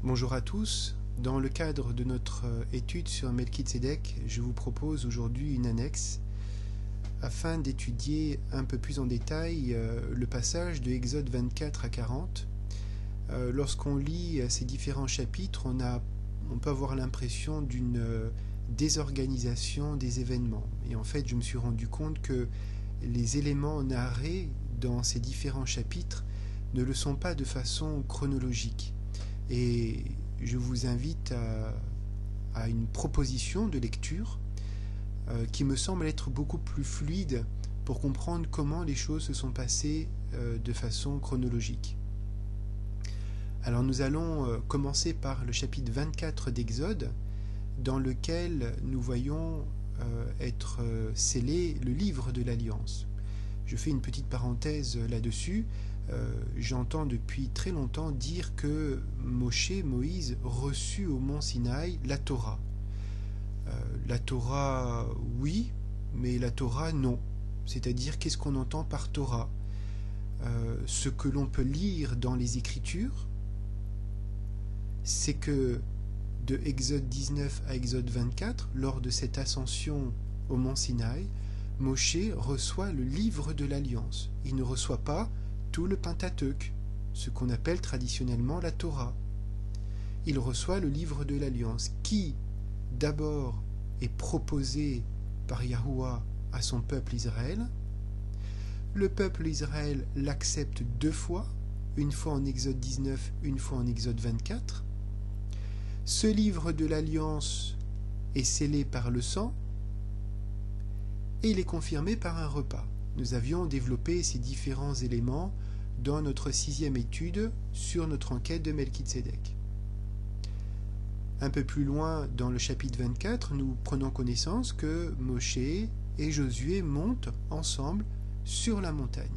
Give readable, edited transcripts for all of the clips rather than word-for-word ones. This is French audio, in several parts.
Bonjour à tous. Dans le cadre de notre étude sur Melchizedek, je vous propose aujourd'hui une annexe afin d'étudier un peu plus en détail le passage de Exode 24 à 40. Lorsqu'on lit ces différents chapitres, on peut avoir l'impression d'une désorganisation des événements. Et en fait, je me suis rendu compte que les éléments narrés dans ces différents chapitres ne le sont pas de façon chronologique. Et je vous invite à une proposition de lecture qui me semble être beaucoup plus fluide pour comprendre comment les choses se sont passées de façon chronologique. Alors nous allons commencer par le chapitre 24 d'Exode, dans lequel nous voyons être scellé le livre de l'Alliance. Je fais une petite parenthèse là-dessus. J'entends depuis très longtemps dire que Moïse reçut au mont Sinaï la Torah. La Torah, oui, mais la Torah, non. C'est-à-dire, qu'est-ce qu'on entend par Torah? Ce que l'on peut lire dans les Écritures, c'est que de Exode 19 à Exode 24, lors de cette ascension au mont Sinaï, Moshe reçoit le livre de l'Alliance. Il ne reçoit pas tout le Pentateuque, ce qu'on appelle traditionnellement la Torah. Il reçoit le livre de l'Alliance, qui d'abord est proposé par Yahuwah à son peuple Israël. Le peuple Israël l'accepte deux fois, une fois en Exode 19, une fois en Exode 24. Ce livre de l'Alliance est scellé par le sang et il est confirmé par un repas. Nous avions développé ces différents éléments dans notre 6e étude sur notre enquête de Melchizedek. Un peu plus loin, dans le chapitre 24, nous prenons connaissance que Moshe et Josué montent ensemble sur la montagne.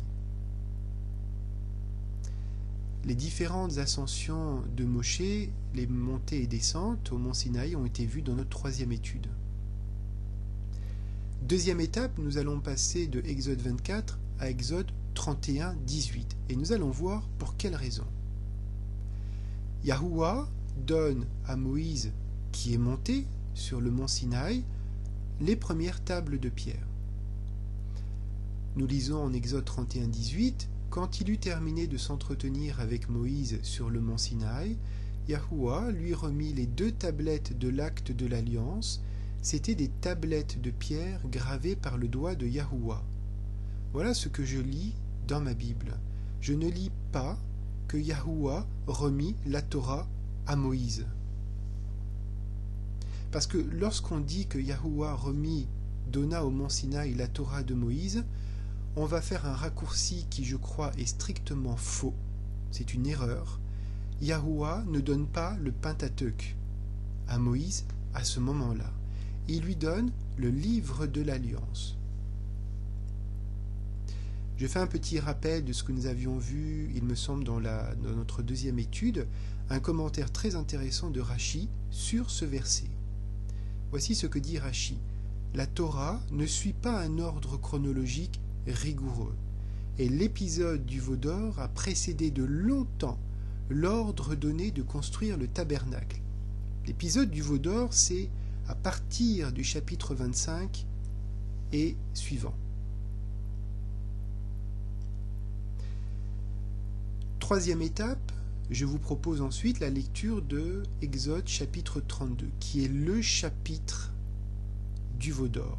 Les différentes ascensions de Moshe, les montées et descentes au mont Sinaï, ont été vues dans notre 3e étude. Deuxième étape, nous allons passer de Exode 24 à Exode 31, 18. Et nous allons voir pour quelle raison. Yahuwah donne à Moïse, qui est monté sur le mont Sinaï, les premières tables de pierre. Nous lisons en Exode 31, 18, quand il eut terminé de s'entretenir avec Moïse sur le mont Sinaï, Yahuwah lui remit les 2 tablettes de l'acte de l'Alliance. C'étaient des tablettes de pierre gravées par le doigt de Yahuwah. Voilà ce que je lis dans ma Bible. Je ne lis pas que Yahuwah remit la Torah à Moïse. Parce que lorsqu'on dit que Yahuwah donna au mont Sinaï la Torah de Moïse, on va faire un raccourci qui, je crois, est strictement faux. C'est une erreur. Yahuwah ne donne pas le Pentateuque à Moïse à ce moment-là. Il lui donne le livre de l'Alliance. Je fais un petit rappel de ce que nous avions vu, il me semble, dans notre 2e étude, un commentaire très intéressant de Rashi sur ce verset. Voici ce que dit Rashi. La Torah ne suit pas un ordre chronologique rigoureux, et l'épisode du veau d'or a précédé de longtemps l'ordre donné de construire le tabernacle. L'épisode du veau d'or, c'est à partir du chapitre 25 et suivant. Troisième étape, je vous propose ensuite la lecture de Exode chapitre 32, qui est le chapitre du veau d'or.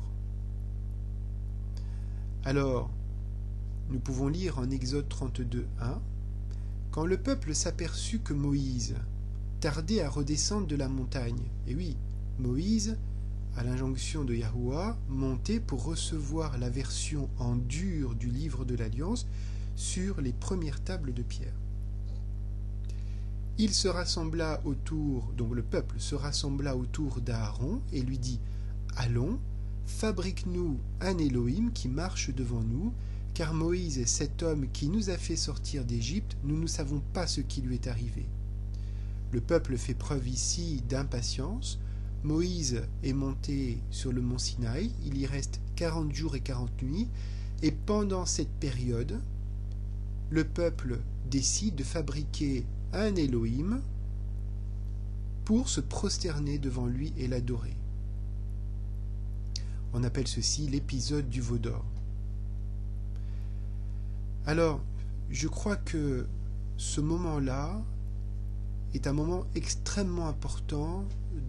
Alors, nous pouvons lire en Exode 32, 1, « Quand le peuple s'aperçut que Moïse tardait à redescendre de la montagne, » et oui, Moïse, à l'injonction de Yahuwah, montait pour recevoir la version en dur du livre de l'Alliance sur les premières tables de pierre. Il se rassembla autour, donc le peuple se rassembla autour d'Aaron et lui dit « Allons, fabrique-nous un Elohim qui marche devant nous, car Moïse est cet homme qui nous a fait sortir d'Égypte, nous ne savons pas ce qui lui est arrivé. » Le peuple fait preuve ici d'impatience. Moïse est monté sur le mont Sinaï, il y reste 40 jours et 40 nuits, et pendant cette période, le peuple décide de fabriquer un Elohim pour se prosterner devant lui et l'adorer. On appelle ceci l'épisode du veau d'or. Alors, je crois que ce moment-là est un moment extrêmement important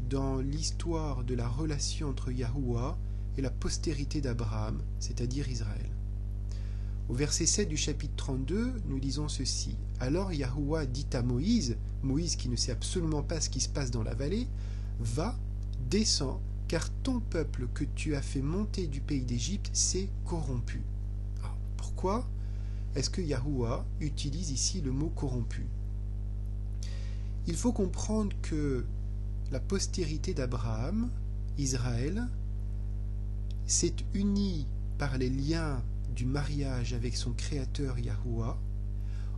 dans l'histoire de la relation entre Yahuwah et la postérité d'Abraham, c'est-à-dire Israël. Au verset 7 du chapitre 32, nous lisons ceci. Alors Yahuwah dit à Moïse, Moïse qui ne sait absolument pas ce qui se passe dans la vallée, « Va, descends, car ton peuple que tu as fait monter du pays d'Égypte s'est corrompu. » Alors, pourquoi est-ce que Yahuwah utilise ici le mot « corrompu » ? Il faut comprendre que la postérité d'Abraham, Israël, s'est unie par les liens du mariage avec son créateur Yahuwah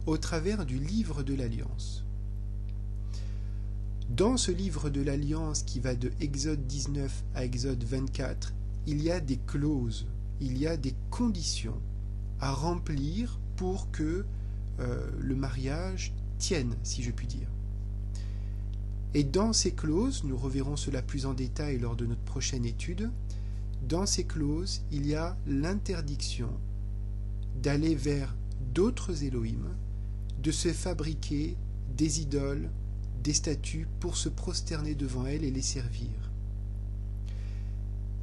au travers du livre de l'Alliance. Dans ce livre de l'Alliance qui va de Exode 19 à Exode 24, il y a des clauses, il y a des conditions à remplir pour que le mariage tienne, si je puis dire. Et dans ces clauses, nous reverrons cela plus en détail lors de notre prochaine étude, dans ces clauses, il y a l'interdiction d'aller vers d'autres Elohim, de se fabriquer des idoles, des statues pour se prosterner devant elles et les servir.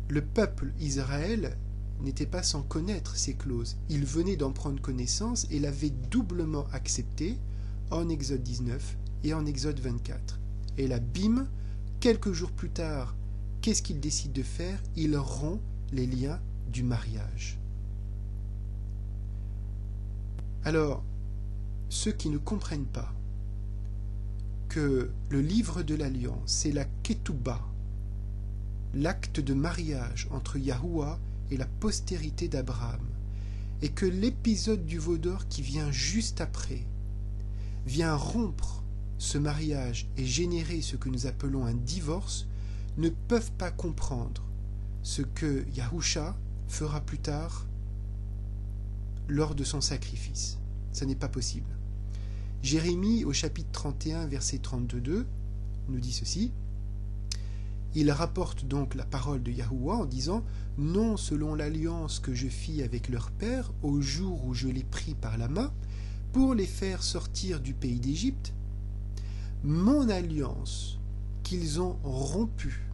Le peuple Israël n'était pas sans connaître ces clauses. Il venait d'en prendre connaissance et l'avait doublement accepté en Exode 19 et en Exode 24. Et là, bim, quelques jours plus tard, qu'est-ce qu'il décide de faire? Il rompt les liens du mariage. Alors, ceux qui ne comprennent pas que le livre de l'Alliance, c'est la Ketouba, l'acte de mariage entre Yahuwah et la postérité d'Abraham, et que l'épisode du veau d'or qui vient juste après vient rompre ce mariage et générer ce que nous appelons un divorce, ne peuvent pas comprendre ce que Yahusha fera plus tard lors de son sacrifice. Ce n'est pas possible. Jérémie, au chapitre 31, verset 32, nous dit ceci. Il rapporte donc la parole de Yahuwah en disant « Non selon l'alliance que je fis avec leur père au jour où je les pris par la main pour les faire sortir du pays d'Égypte, mon alliance qu'ils ont rompue,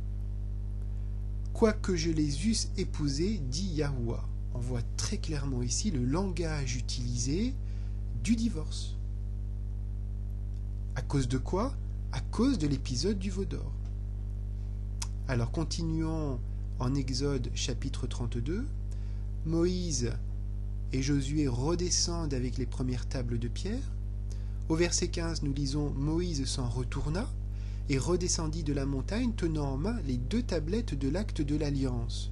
quoique je les eusse épousés, dit Yahuwah. » On voit très clairement ici le langage utilisé du divorce. À cause de quoi? À cause de l'épisode du veau d'or. Alors continuons en Exode chapitre 32. Moïse et Josué redescendent avec les premières tables de pierre. Au verset 15, nous lisons « Moïse s'en retourna et redescendit de la montagne tenant en main les 2 tablettes de l'acte de l'alliance.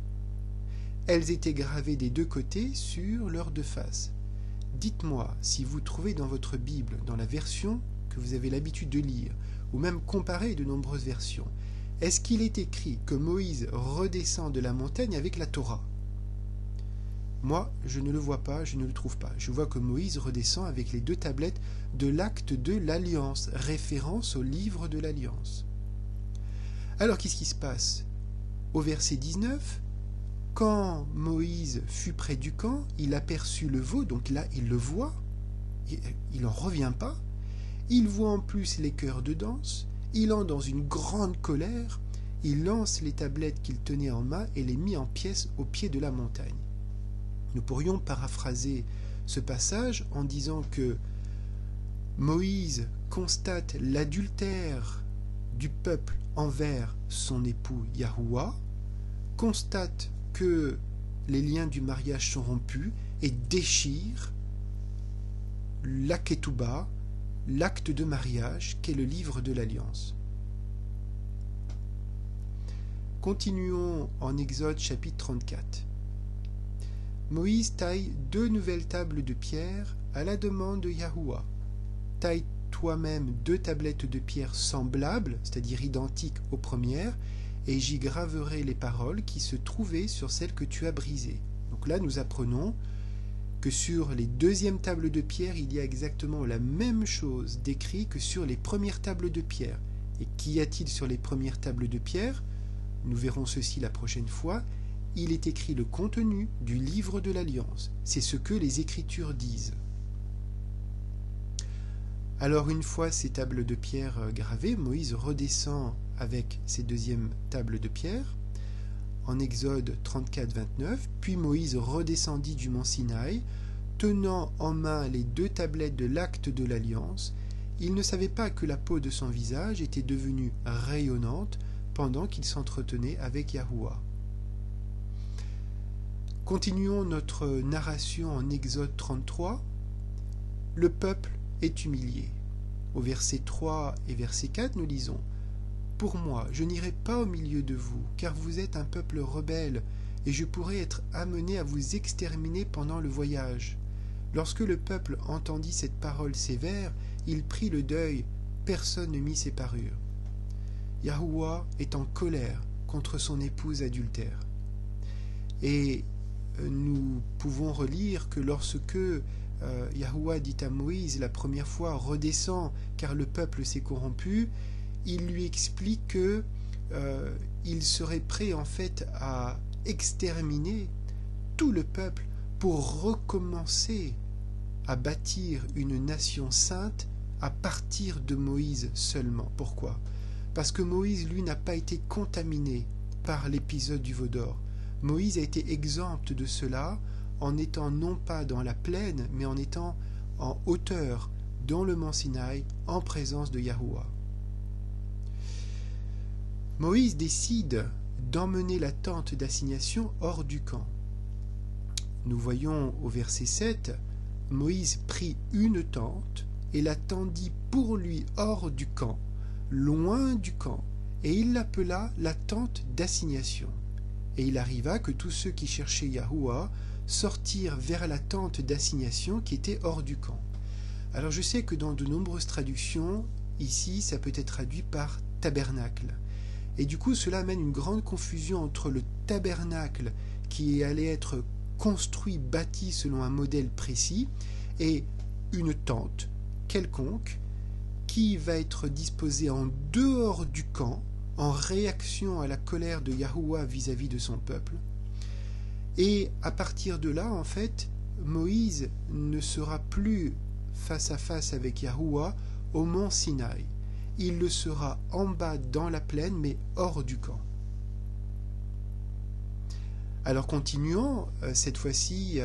Elles étaient gravées des 2 côtés sur leurs 2 faces. Dites-moi si vous trouvez dans votre Bible, dans la version que vous avez l'habitude de lire, ou même comparée de nombreuses versions, est-ce qu'il est écrit que Moïse redescend de la montagne avec la Torah? Moi, je ne le vois pas, je ne le trouve pas. Je vois que Moïse redescend avec les 2 tablettes de l'acte de l'Alliance, référence au livre de l'Alliance. Alors, qu'est-ce qui se passe? Au verset 19, quand Moïse fut près du camp, il aperçut le veau, donc là, il le voit, il n'en revient pas. Il voit en plus les chœurs de danse, il entre dans une grande colère, il lance les tablettes qu'il tenait en main et les mit en pièces au pied de la montagne. Nous pourrions paraphraser ce passage en disant que Moïse constate l'adultère du peuple envers son époux Yahuwah, constate que les liens du mariage sont rompus et déchire la Ketouba, l'acte de mariage qu'est le livre de l'Alliance. Continuons en Exode chapitre 34. Moïse taille 2 nouvelles tables de pierre à la demande de Yahuwah. Taille toi-même 2 tablettes de pierre semblables, c'est-à-dire identiques aux premières, et j'y graverai les paroles qui se trouvaient sur celles que tu as brisées. Donc là, nous apprenons que sur les 2e tables de pierre, il y a exactement la même chose décrit que sur les premières tables de pierre. Et qu'y a-t-il sur les premières tables de pierre? Nous verrons ceci la prochaine fois. Il est écrit le contenu du livre de l'Alliance. C'est ce que les Écritures disent. Alors une fois ces tables de pierre gravées, Moïse redescend avec ces deuxièmes tables de pierre, en Exode 34, 29, puis Moïse redescendit du mont Sinaï, tenant en main les 2 tablettes de l'acte de l'Alliance. Il ne savait pas que la peau de son visage était devenue rayonnante pendant qu'il s'entretenait avec Yahuwah. Continuons notre narration en Exode 33. Le peuple est humilié. Au verset 3 et verset 4, nous lisons « Pour moi, je n'irai pas au milieu de vous, car vous êtes un peuple rebelle, et je pourrais être amené à vous exterminer pendant le voyage. » Lorsque le peuple entendit cette parole sévère, il prit le deuil, personne ne mit ses parures. Yahuwah est en colère contre son épouse adultère. Et nous pouvons relire que lorsque Yahuwah dit à Moïse la première fois « Redescends, car le peuple s'est corrompu », il lui explique que il serait prêt en fait à exterminer tout le peuple pour recommencer à bâtir une nation sainte à partir de Moïse seulement. Pourquoi? Parce que Moïse, lui, n'a pas été contaminé par l'épisode du veau d'or. Moïse a été exempt de cela en étant non pas dans la plaine, mais en étant en hauteur, dans le mont Sinaï, en présence de Yahuwah. Moïse décide d'emmener la tente d'assignation hors du camp. Nous voyons au verset 7, Moïse prit une tente et la tendit pour lui hors du camp, loin du camp, et il l'appela la tente d'assignation. Et il arriva que tous ceux qui cherchaient Yahuwah sortirent vers la tente d'assignation qui était hors du camp. Alors je sais que dans de nombreuses traductions, ici ça peut être traduit par tabernacle. Et du coup cela amène une grande confusion entre le tabernacle qui allait être construit, bâti selon un modèle précis, et une tente quelconque qui va être disposée en dehors du camp, en réaction à la colère de Yahuwah vis-à-vis de son peuple. Et à partir de là, en fait, Moïse ne sera plus face à face avec Yahuwah au mont Sinaï. Il le sera en bas dans la plaine, mais hors du camp. Alors continuons, cette fois-ci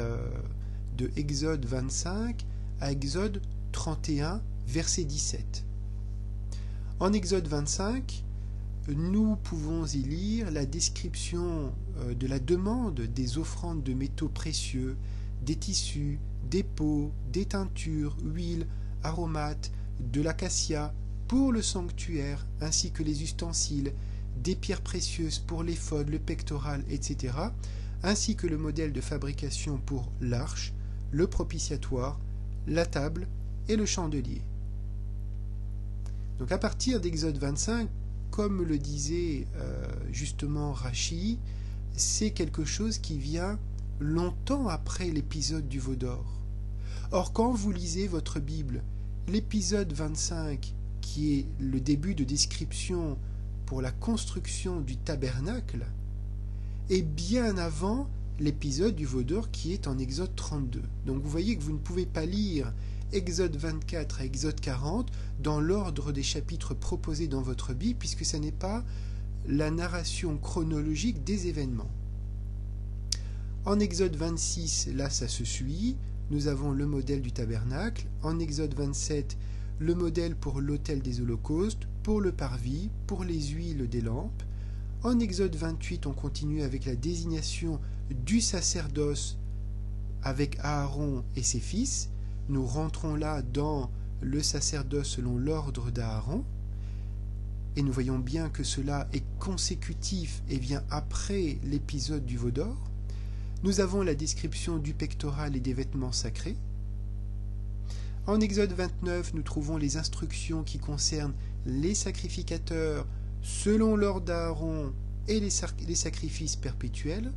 de Exode 25 à Exode 31, verset 17. En Exode 25, nous pouvons y lire la description de la demande des offrandes de métaux précieux, des tissus, des peaux, des teintures, huiles, aromates, de l'acacia pour le sanctuaire, ainsi que les ustensiles, des pierres précieuses pour l'éphod, le pectoral, etc., ainsi que le modèle de fabrication pour l'arche, le propitiatoire, la table et le chandelier. Donc à partir d'Exode 25, comme le disait justement Rashi, c'est quelque chose qui vient longtemps après l'épisode du veau d'or. Or, quand vous lisez votre Bible, l'épisode 25, qui est le début de description pour la construction du tabernacle, est bien avant l'épisode du veau d'or qui est en Exode 32. Donc vous voyez que vous ne pouvez pas lire Exode 24 à Exode 40 dans l'ordre des chapitres proposés dans votre Bible, puisque ce n'est pas la narration chronologique des événements. En Exode 26, là ça se suit, nous avons le modèle du tabernacle. En Exode 27, le modèle pour l'autel des holocaustes, pour le parvis, pour les huiles des lampes. En Exode 28, on continue avec la désignation du sacerdoce avec Aaron et ses fils. Nous rentrons là dans le sacerdoce selon l'ordre d'Aaron. Et nous voyons bien que cela est consécutif et vient après l'épisode du veau d'or. Nous avons la description du pectoral et des vêtements sacrés. En Exode 29, nous trouvons les instructions qui concernent les sacrificateurs selon l'ordre d'Aaron et les sacrifices perpétuels.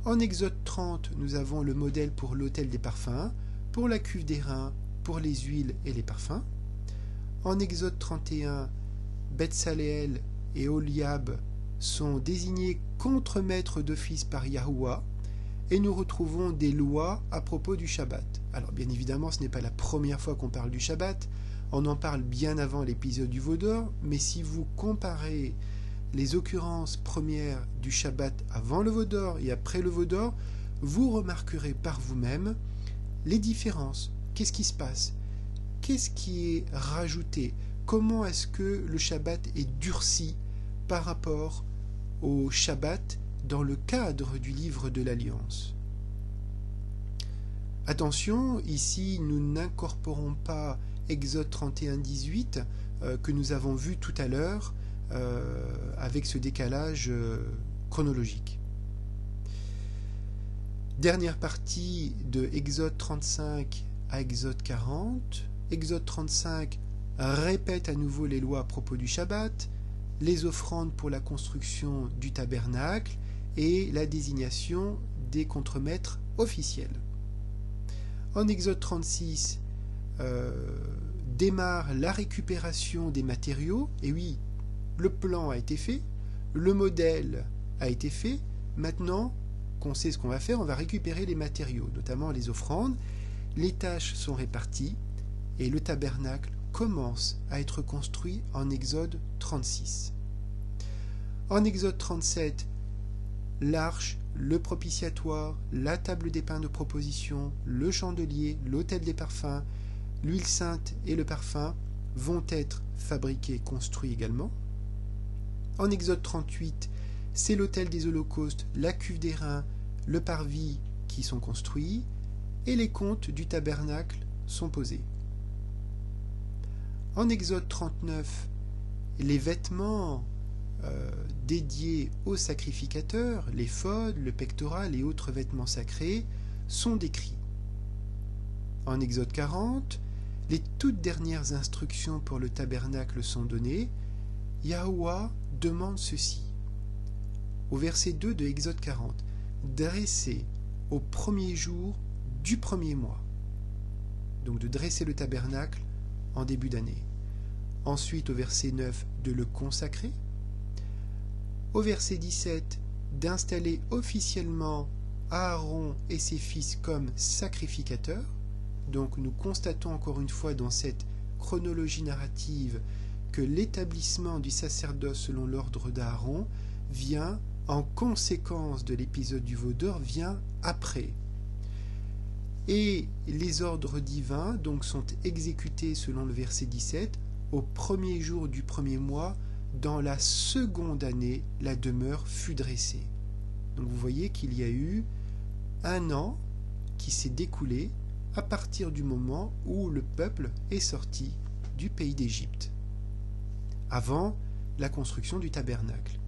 En Exode 30, nous avons le modèle pour l'autel des parfums, pour la cuve d'airain, pour les huiles et les parfums. En Exode 31, Betsaleel et Oliab sont désignés contremaîtres d'office par Yahuwah, et nous retrouvons des lois à propos du Shabbat. Alors bien évidemment, ce n'est pas la première fois qu'on parle du Shabbat, on en parle bien avant l'épisode du veau d'or, mais si vous comparez les occurrences premières du Shabbat avant le veau d'or et après le veau d'or, vous remarquerez par vous-même les différences. Qu'est-ce qui se passe? Qu'est-ce qui est rajouté? Comment est-ce que le Shabbat est durci par rapport au Shabbat dans le cadre du livre de l'Alliance? Attention, ici nous n'incorporons pas Exode 31-18 que nous avons vu tout à l'heure avec ce décalage chronologique. Dernière partie de Exode 35 à Exode 40. Exode 35 répète à nouveau les lois à propos du Shabbat, les offrandes pour la construction du tabernacle et la désignation des contremaîtres officiels. En Exode 36, démarre la récupération des matériaux, et oui, le plan a été fait, le modèle a été fait, maintenant qu'on sait ce qu'on va faire, on va récupérer les matériaux, notamment les offrandes, les tâches sont réparties, et le tabernacle commence à être construit en Exode 36. En Exode 37, l'arche, le propitiatoire, la table des pains de proposition, le chandelier, l'autel des parfums, l'huile sainte et le parfum vont être fabriqués, construits également. En Exode 38, c'est l'autel des holocaustes, la cuve des reins, le parvis qui sont construits, et les comptes du tabernacle sont posés. En Exode 39, les vêtements dédiés aux sacrificateurs, l'éphod, le pectoral et autres vêtements sacrés, sont décrits. En Exode 40, les toutes dernières instructions pour le tabernacle sont données. Yahuwah demande ceci. Au verset 2 de Exode 40, « Dressez au premier jour du premier mois ». Donc de dresser le tabernacle en début d'année. Ensuite, au verset 9, de le consacrer. Au verset 17, d'installer officiellement Aaron et ses fils comme sacrificateurs. Donc nous constatons encore une fois dans cette chronologie narrative que l'établissement du sacerdoce selon l'ordre d'Aaron vient en conséquence de l'épisode du veau d'or, vient après. Et les ordres divins donc sont exécutés selon le verset 17 au premier jour du premier mois. Dans la seconde année, la demeure fut dressée. Donc vous voyez qu'il y a eu un an qui s'est découlé à partir du moment où le peuple est sorti du pays d'Égypte, avant la construction du tabernacle.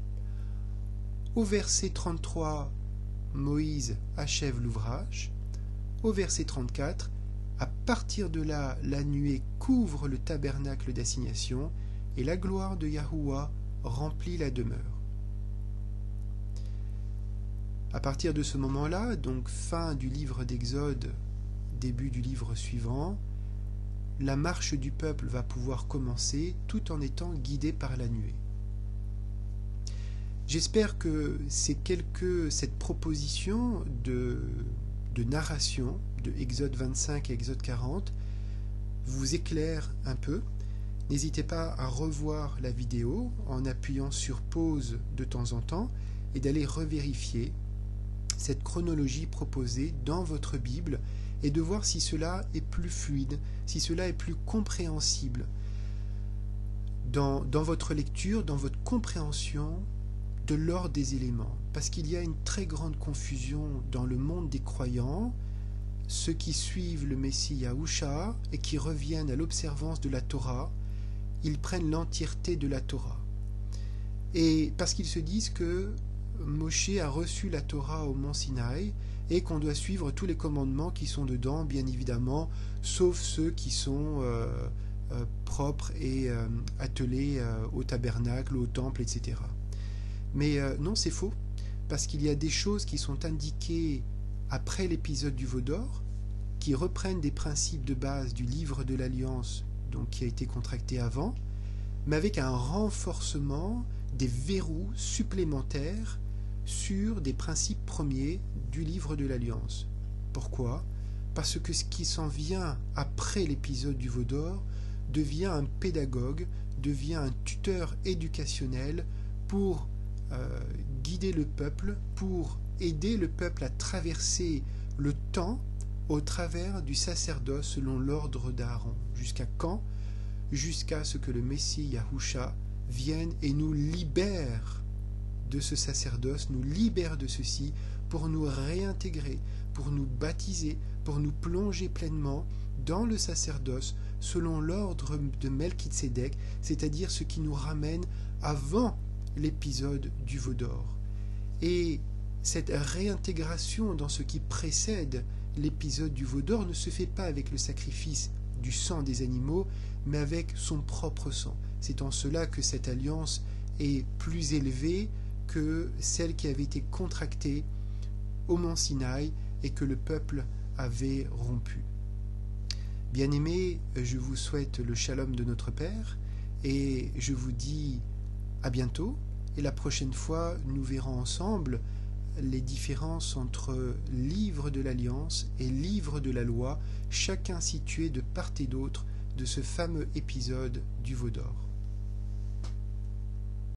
Au verset 33, Moïse achève l'ouvrage. Au verset 34, à partir de là, la nuée couvre le tabernacle d'assignation et la gloire de Yahuwah remplit la demeure. À partir de ce moment-là, donc fin du livre d'Exode, début du livre suivant, la marche du peuple va pouvoir commencer tout en étant guidée par la nuée. J'espère que cette proposition de narration de Exode 25 et Exode 40 vous éclaire un peu. N'hésitez pas à revoir la vidéo en appuyant sur pause de temps en temps et d'aller revérifier cette chronologie proposée dans votre Bible et de voir si cela est plus fluide, si cela est plus compréhensible dans votre lecture, dans votre compréhension de l'ordre des éléments. Parce qu'il y a une très grande confusion dans le monde des croyants, ceux qui suivent le Messie Yahusha et qui reviennent à l'observance de la Torah, ils prennent l'entièreté de la Torah. Et parce qu'ils se disent que Moshe a reçu la Torah au mont Sinaï et qu'on doit suivre tous les commandements qui sont dedans, bien évidemment, sauf ceux qui sont propres et attelés au tabernacle, au temple, etc. Mais non, c'est faux, parce qu'il y a des choses qui sont indiquées après l'épisode du veau d'or, qui reprennent des principes de base du livre de l'Alliance, donc qui a été contracté avant, mais avec un renforcement des verrous supplémentaires sur des principes premiers du livre de l'Alliance. Pourquoi ? Parce que ce qui s'en vient après l'épisode du veau d'or devient un pédagogue, devient un tuteur éducationnel pour guider le peuple, pour aider le peuple à traverser le temps au travers du sacerdoce selon l'ordre d'Aaron. Jusqu'à quand ? Jusqu'à ce que le Messie Yahusha vienne et nous libère de ce sacerdoce, nous libère de ceci pour nous réintégrer, pour nous baptiser, pour nous plonger pleinement dans le sacerdoce selon l'ordre de Melchizedek, c'est-à-dire ce qui nous ramène avant l'épisode du veau d'or. Et cette réintégration dans ce qui précède l'épisode du veau d'or ne se fait pas avec le sacrifice du sang des animaux, mais avec son propre sang. C'est en cela que cette alliance est plus élevée que celle qui avait été contractée au mont Sinaï et que le peuple avait rompue. Bien-aimés, je vous souhaite le shalom de notre Père et je vous dis à bientôt. Et la prochaine fois, nous verrons ensemble les différences entre livre de l'Alliance et livre de la loi, chacun situé de part et d'autre de ce fameux épisode du veau d'or.